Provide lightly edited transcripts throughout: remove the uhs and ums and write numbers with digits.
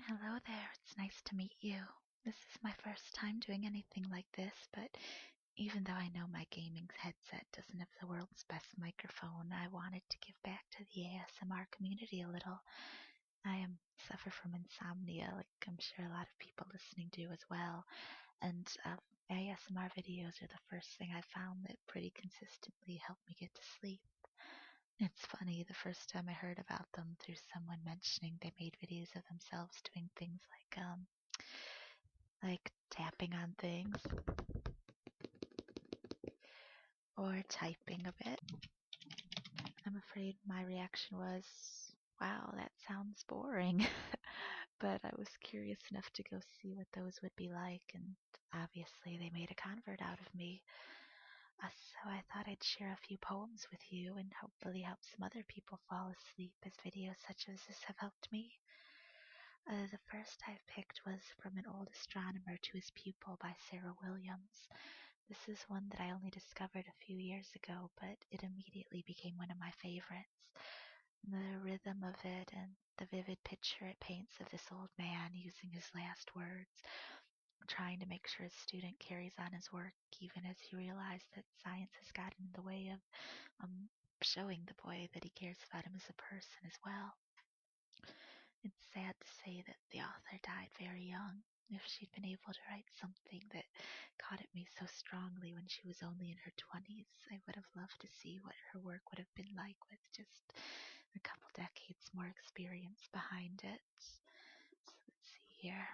Hello there, it's nice to meet you. This is my first time doing anything like this, but even though I know my gaming headset doesn't have the world's best microphone, I wanted to give back to the ASMR community a little. I suffer from insomnia, like I'm sure a lot of people listening do as well, and ASMR videos are the first thing I found that pretty consistently help me get to sleep. It's funny, the first time I heard about them through someone mentioning they made videos of themselves doing things like tapping on things or typing a bit. I'm afraid my reaction was, wow, that sounds boring. But I was curious enough to go see what those would be like, and obviously they made a convert out of me. So I thought I'd share a few poems with you and hopefully help some other people fall asleep as videos such as this have helped me. The first I've picked was From an Old Astronomer to His Pupil by Sarah Williams. This is one that I only discovered a few years ago, but it immediately became one of my favorites. The rhythm of it and the vivid picture it paints of this old man using his last words, trying to make sure his student carries on his work even as he realized that science has gotten in the way of showing the boy that he cares about him as a person as well. It's sad to say that the author died very young. If she'd been able to write something that caught at me so strongly when she was only in her 20s, I would have loved to see what her work would have been like with just a couple decades more experience behind it. So let's see here.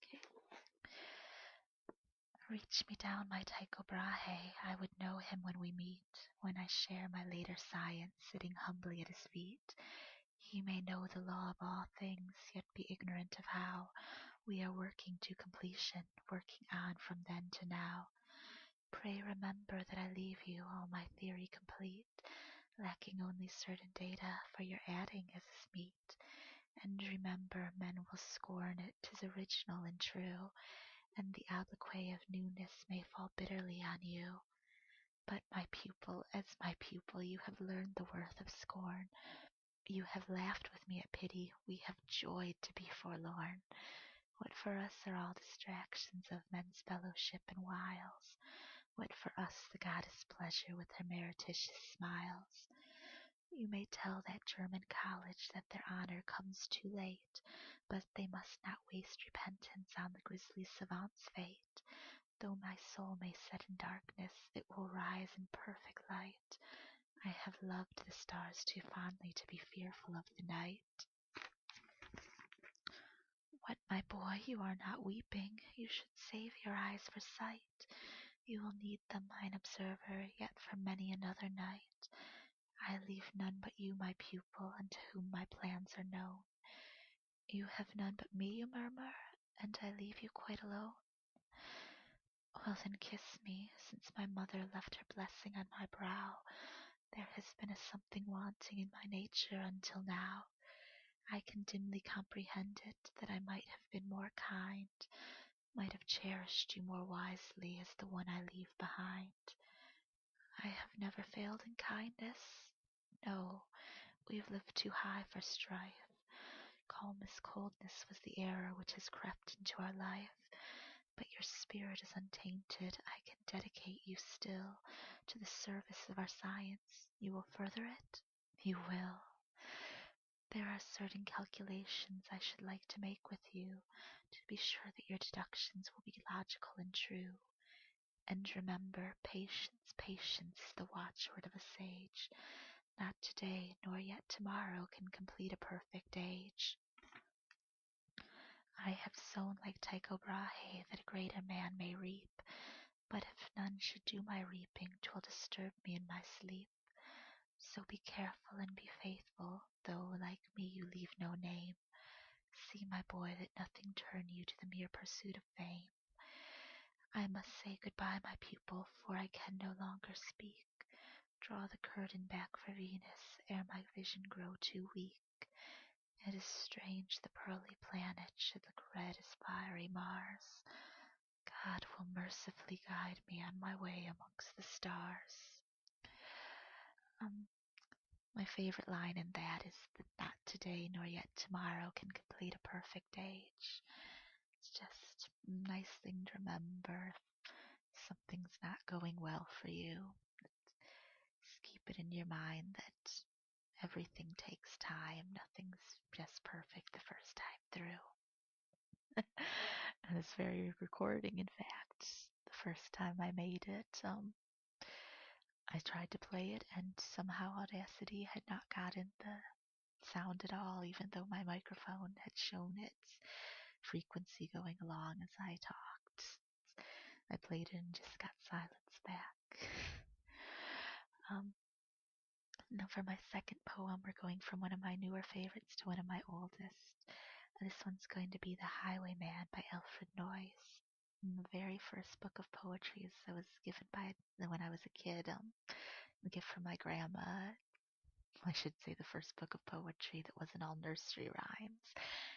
Okay. Reach me down my Tycho Brahe, I would know him when we meet, when I share my later science, sitting humbly at his feet. He may know the law of all things, yet be ignorant of how we are working to completion, working on from then to now. Pray remember that I leave you all my theory complete, lacking only certain data for your adding as is meet. And remember men will scorn it, 'tis original and true, and the obloquy of newness may fall bitterly on you. But my pupil, as my pupil, you have learned the worth of scorn. You have laughed with me at pity, we have joyed to be forlorn. What for us are all distractions of men's fellowship and wiles? What for us the goddess pleasure with her meretricious smiles? You may tell that German college that their honor comes too late, but they must not waste repentance on the grisly savant's fate. Though my soul may set in darkness, it will rise in perfect light. I have loved the stars too fondly to be fearful of the night. What, my boy, you are not weeping? You should save your eyes for sight. You will need them, mine observer, yet for many another night. I leave none but you, my pupil, unto whom my plans are known. You have none but me, you murmur, and I leave you quite alone. Well, then kiss me, since my mother left her blessing on my brow. There has been a something wanting in my nature until now. I can dimly comprehend it, that I might have been more kind, might have cherished you more wisely as the one I leave behind. I have never failed in kindness. No, we've lived too high for strife. Calmest coldness was the error which has crept into our life. But your spirit is untainted. I can dedicate you still to the service of our science. You will further it? You will. There are certain calculations I should like to make with you, to be sure that your deductions will be logical and true. And remember, patience, patience is the watchword of a sage. Not today, nor yet tomorrow can complete a perfect age. I have sown like Tycho Brahe that a greater man may reap, but if none should do my reaping, 'twill disturb me in my sleep. So be careful and be faithful, though like me you leave no name. See, my boy, that nothing turn you to the mere pursuit of fame. I must say goodbye, my pupil, for I can no longer speak. Draw the curtain back for Venus, ere my vision grow too weak. It is strange the pearly planet should look red as fiery Mars. God will mercifully guide me on my way amongst the stars. My favorite line in that is that not today nor yet tomorrow can complete a perfect age. It's just a nice thing to remember if something's not going well for you. Just keep it in your mind that everything takes time. Nothing's just perfect the first time through. And this very recording, in fact, the first time I made it, I tried to play it, and somehow Audacity had not gotten the sound at all, even though my microphone had shown its frequency going along as I talked. I played it and just got silence back. Now for my second poem, we're going from one of my newer favorites to one of my oldest. This one's going to be The Highwayman by Alfred Noyes. The very first book of poetry that was given by when I was a kid, a gift from my grandma. I should say the first book of poetry that wasn't all nursery rhymes.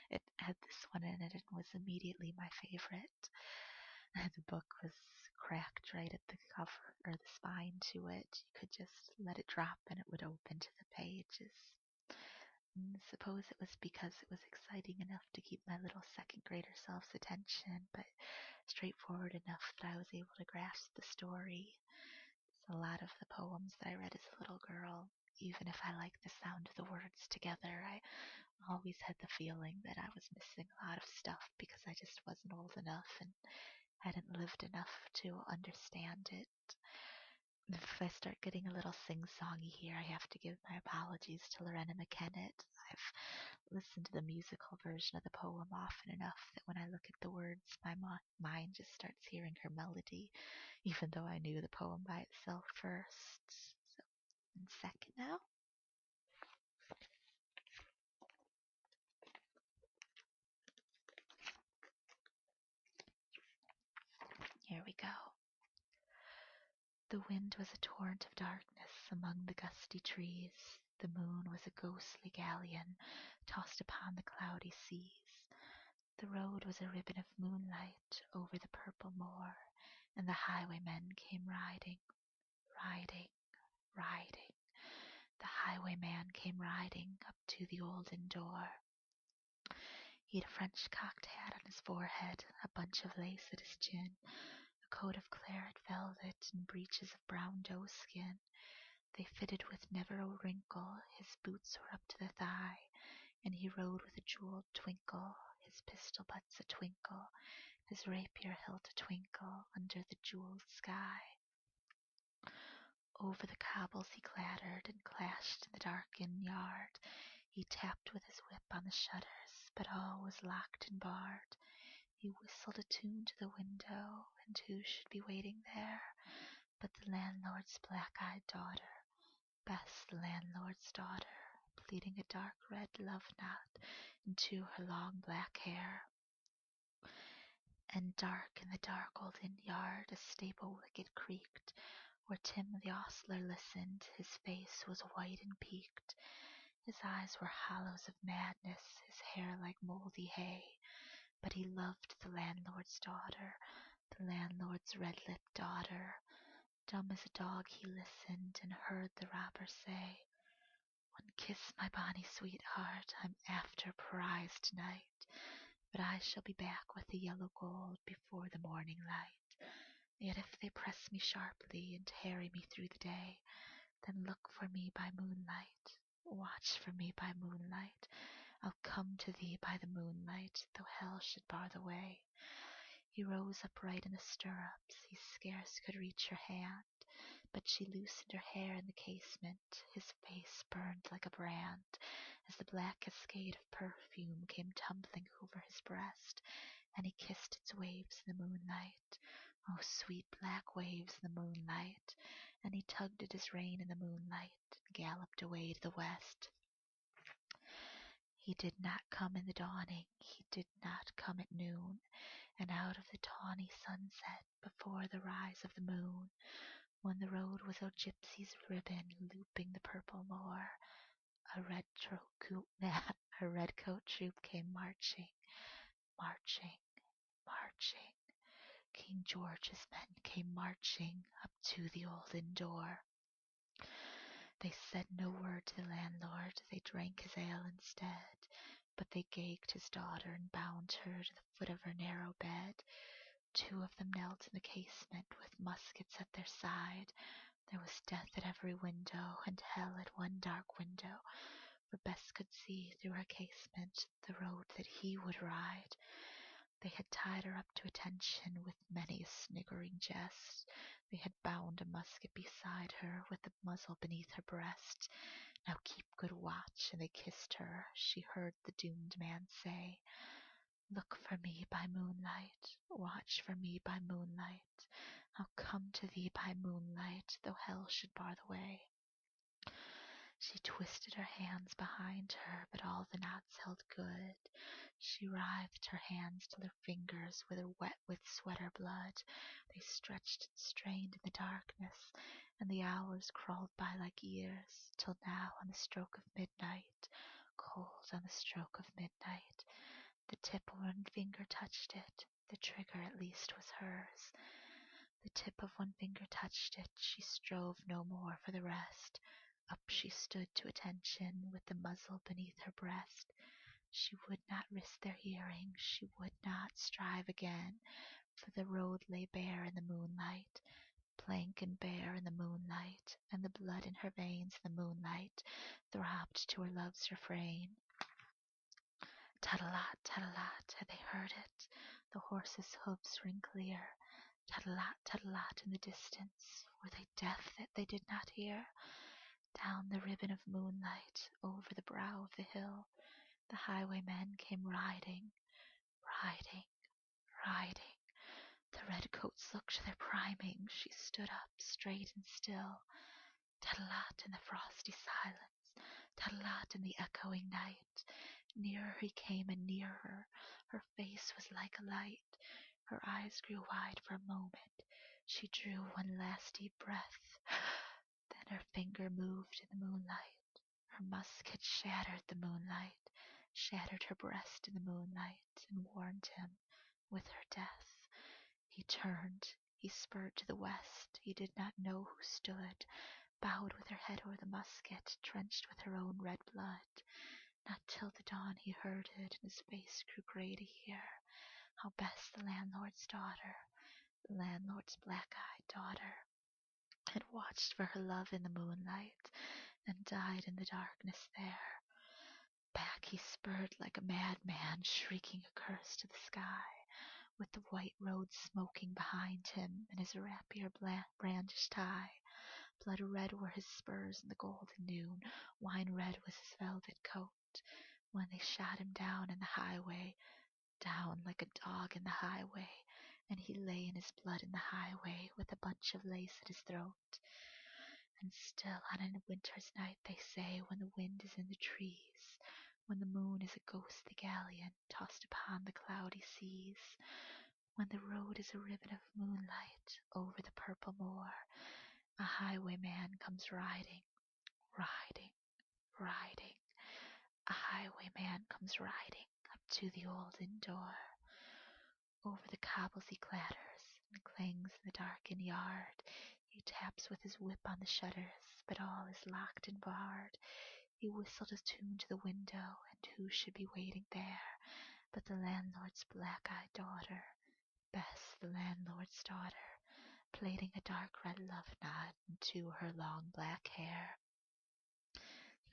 It had this one in it and was immediately my favorite. The book was cracked right at the cover or the spine to it. You could just let it drop and it would open to the pages. And suppose it was because it was exciting enough to keep my little second grader self's attention, but straightforward enough that I was able to grasp the story. A lot of the poems that I read as a little girl, even if I liked the sound of the words together, I always had the feeling that I was missing a lot of stuff because I just wasn't old enough and hadn't lived enough to understand it. If I start getting a little sing-songy here, I have to give my apologies to Lorena McKennett. I've listened to the musical version of the poem often enough that when I look at the words, my mind just starts hearing her melody, even though I knew the poem by itself first. So, in second now. Here we go. The wind was a torrent of darkness among the gusty trees. The moon was a ghostly galleon tossed upon the cloudy seas. The road was a ribbon of moonlight over the purple moor, and the highwaymen came riding, riding, riding. The highwayman came riding up to the olden door. He had a French cocked hat on his forehead, a bunch of lace at his chin, a coat of claret velvet, and breeches of brown doe skin. They fitted with never a wrinkle, his boots were up to the thigh, and he rode with a jeweled twinkle, his pistol butts a twinkle, his rapier hilt a twinkle, under the jeweled sky. Over the cobbles he clattered and clashed in the darkened yard. He tapped with his whip on the shutters, but all was locked and barred. He whistled a tune to the window, and who should be waiting there but the landlord's black-eyed daughter, Bess, the landlord's daughter, pleating a dark red love knot into her long black hair. And dark in the dark old inn yard a stable wicket creaked, where Tim the ostler listened. His face was white and peaked, his eyes were hollows of madness, his hair like mouldy hay. But he loved the landlord's daughter, the landlord's red-lipped daughter. Dumb as a dog he listened, and heard the robber say, "One kiss, my bonny sweetheart, I'm after prize tonight, but I shall be back with the yellow gold before the morning light. Yet if they press me sharply and harry me through the day, then look for me by moonlight, watch for me by moonlight. I'll come to thee by the moonlight, though hell should bar the way." He rose upright in the stirrups, he scarce could reach her hand, but she loosened her hair in the casement. His face burned like a brand, as the black cascade of perfume came tumbling over his breast, and he kissed its waves in the moonlight. Oh, sweet black waves in the moonlight! And he tugged at his rein in the moonlight, and galloped away to the west. He did not come in the dawning, he did not come at noon, and out of the tawny sunset, before the rise of the moon, when the road was a gypsy's ribbon looping the purple moor, a redcoat troop came marching, marching, marching. King George's men came marching up to the olden door. They said no word to the landlord, they drank his ale instead, but they gagged his daughter and bound her to the foot of her narrow bed. Two of them knelt in the casement with muskets at their side. There was death at every window, and hell at one dark window, for Bess could see through her casement the road that he would ride. They had tied her up to attention with many a sniggering jest. They had bound a musket beside her with the muzzle beneath her breast. Now keep good watch, and they kissed her. She heard the doomed man say, Look for me by moonlight, watch for me by moonlight. I'll come to thee by moonlight, though hell should bar the way. She twisted her hands behind her, but all the knots held good. She writhed her hands till her fingers were wet with sweat or blood. They stretched and strained in the darkness, and the hours crawled by like years, till now on the stroke of midnight, cold on the stroke of midnight, the tip of one finger touched it. The trigger at least was hers. The tip of one finger touched it. She strove no more for the rest. Up she stood to attention, with the muzzle beneath her breast. She would not risk their hearing, she would not strive again, for the road lay bare in the moonlight, blank and bare in the moonlight, and the blood in her veins in the moonlight throbbed to her love's refrain. Tat-a-lot, tat-a-lot, had they heard it? The horses' hoofs ring clear. Tat-a-lot in the distance. Were they deaf that they did not hear? Down the ribbon of moonlight, over the brow of the hill, the highwaymen came riding, riding, riding. The redcoats looked to their priming. She stood up, straight and still. Tat-a-lot in the frosty silence, tat-a-lot in the echoing night. Nearer he came and nearer. Her face was like a light. Her eyes grew wide for a moment. She drew one last deep breath. Then her finger moved in the moonlight. Her musket shattered the moonlight, shattered her breast in the moonlight, and warned him with her death. He turned, he spurred to the west. He did not know who stood, bowed with her head o'er the musket, drenched with her own red blood. Not till the dawn he heard it, and his face grew grey to hear how Bess, the landlord's daughter, the landlord's black-eyed daughter, had watched for her love in the moonlight, and died in the darkness there. Back he spurred like a madman, shrieking a curse to the sky, with the white road smoking behind him, and his rapier brandished high. Blood red were his spurs in the golden noon, wine red was his velvet coat. When they shot him down in the highway, down like a dog in the highway, and he lay in his blood in the highway, with a bunch of lace at his throat. And still on a winter's night, they say, when the wind is in the trees, when the moon is a ghostly galleon tossed upon the cloudy seas, when the road is a ribbon of moonlight over the purple moor, a highwayman comes riding, riding, riding. A highwayman comes riding up to the olden door. Over the cobbles he clatters and clangs in the darkened yard. He taps with his whip on the shutters, but all is locked and barred. He whistled a tune to the window, and who should be waiting there but the landlord's black-eyed daughter, Bess, the landlord's daughter, plaiting a dark red love knot into her long black hair.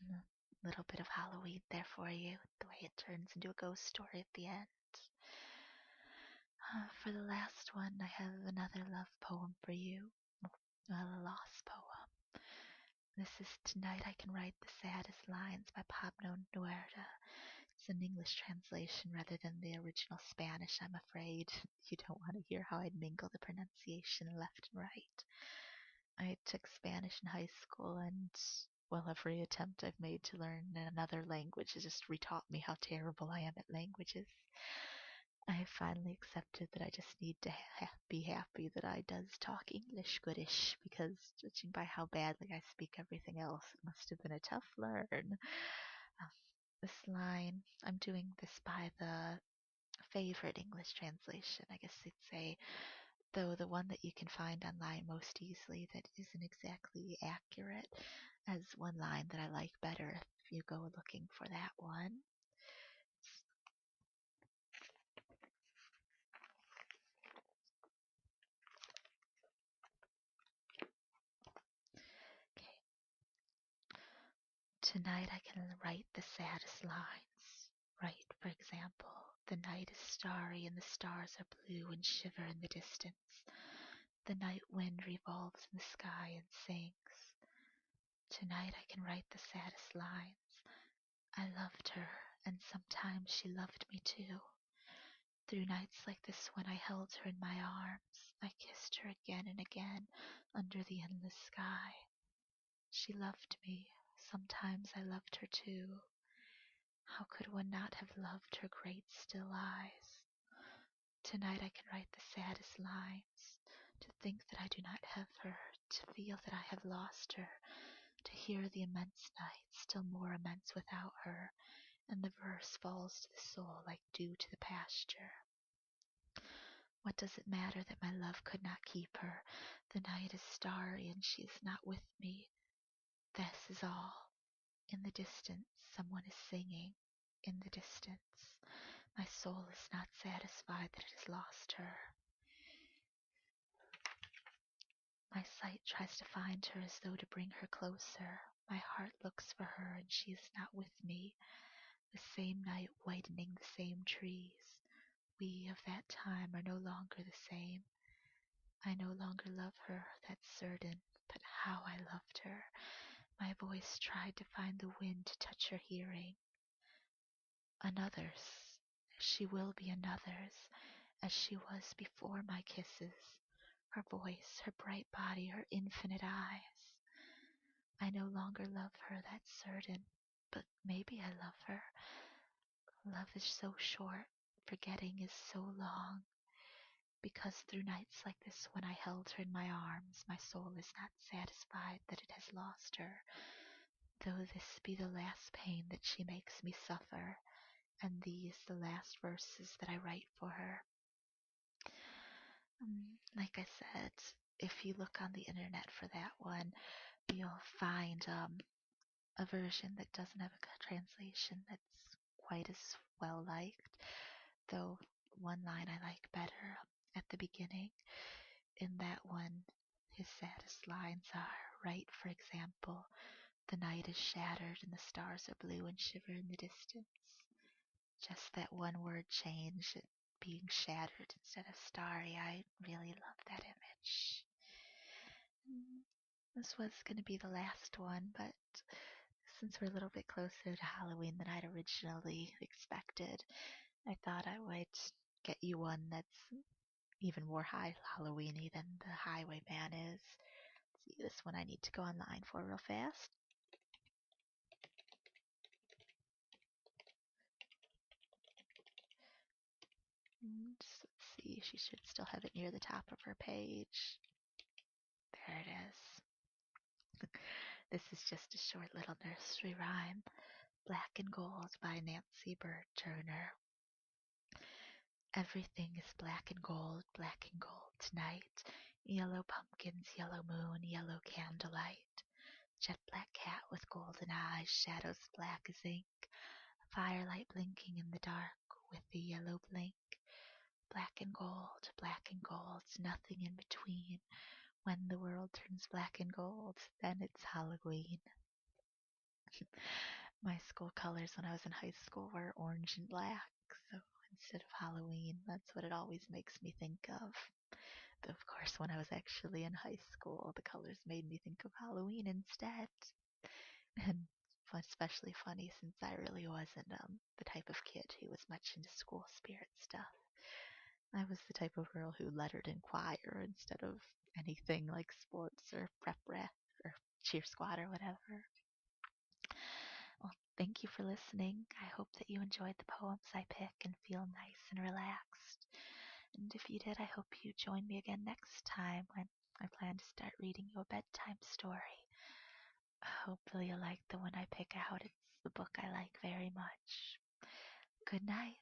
A little bit of Halloween there for you, the way it turns into a ghost story at the end. For the last one, I have another love poem for you, a lost poem. This is Tonight I Can Write the Saddest Lines by Pablo Neruda. It's an English translation rather than the original Spanish, I'm afraid. You don't want to hear how I'd mingle the pronunciation left and right. I took Spanish in high school, and, well, every attempt I've made to learn another language has just retaught me how terrible I am at languages. I finally accepted that I just need to be happy that I does talk English goodish, because judging by how badly I speak everything else, it must have been a tough learn. This line, I'm doing this by the favorite English translation, I guess you'd say, though the one that you can find online most easily that isn't exactly accurate as one line that I like better if you go looking for that one. Okay. Tonight I can write the saddest lines. Write, for example, the night is starry and the stars are blue and shiver in the distance. The night wind revolves in the sky and sings. Tonight I can write the saddest lines. I loved her, and sometimes she loved me too. Through nights like this when I held her in my arms, I kissed her again and again under the endless sky. She loved me. Sometimes I loved her too. How could one not have loved her great still eyes? Tonight I can write the saddest lines. To think that I do not have her, to feel that I have lost her, to hear the immense night still more immense without her, and the verse falls to the soul like dew to the pasture. What does it matter that my love could not keep her? The night is starry and she is not with me. This is all. In the distance, someone is singing. In the distance, my soul is not satisfied that it has lost her. My sight tries to find her as though to bring her closer. My heart looks for her and she is not with me. The same night whitening the same trees. We of that time are no longer the same. I no longer love her, that's certain, but how I loved her. My voice tried to find the wind to touch her hearing. Another's, she will be another's, as she was before my kisses. Her voice, her bright body, her infinite eyes. I no longer love her, that's certain, but maybe I love her. Love is so short, forgetting is so long. Because through nights like this when I held her in my arms, my soul is not satisfied that it has lost her, though this be the last pain that she makes me suffer, and these the last verses that I write for her. Like I said, if you look on the internet for that one, you'll find a version that doesn't have a translation that's quite as well liked, though one line I like better at the beginning. In that one, his saddest lines are, write, for example, the night is shattered and the stars are blue and shiver in the distance. Just that one word change, it being shattered instead of starry, I really love that image. This was going to be the last one, but since we're a little bit closer to Halloween than I'd originally expected, I thought I would get you one that's even more Halloweeny than the Highwayman is. See, this one I need to go online for real fast. Let's see, she should still have it near the top of her page. There it is. This is just a short little nursery rhyme. Black and Gold by Nancy Bird Turner. Everything is black and gold tonight. Yellow pumpkins, yellow moon, yellow candlelight. Jet black cat with golden eyes, shadows black as ink. Firelight blinking in the dark with the yellow blink. Black and gold, nothing in between. When the world turns black and gold, then it's Halloween. My school colors when I was in high school were orange and black, so instead of Halloween, that's what it always makes me think of. But of course, when I was actually in high school, the colors made me think of Halloween instead. And especially funny since I really wasn't the type of kid who was much into school spirit stuff. I was the type of girl who lettered in choir instead of anything like sports or prep rep or cheer squad or whatever. Well, thank you for listening. I hope that you enjoyed the poems I pick and feel nice and relaxed. And if you did, I hope you join me again next time when I plan to start reading you a bedtime story. Hopefully you'll like the one I pick out. It's the book I like very much. Good night.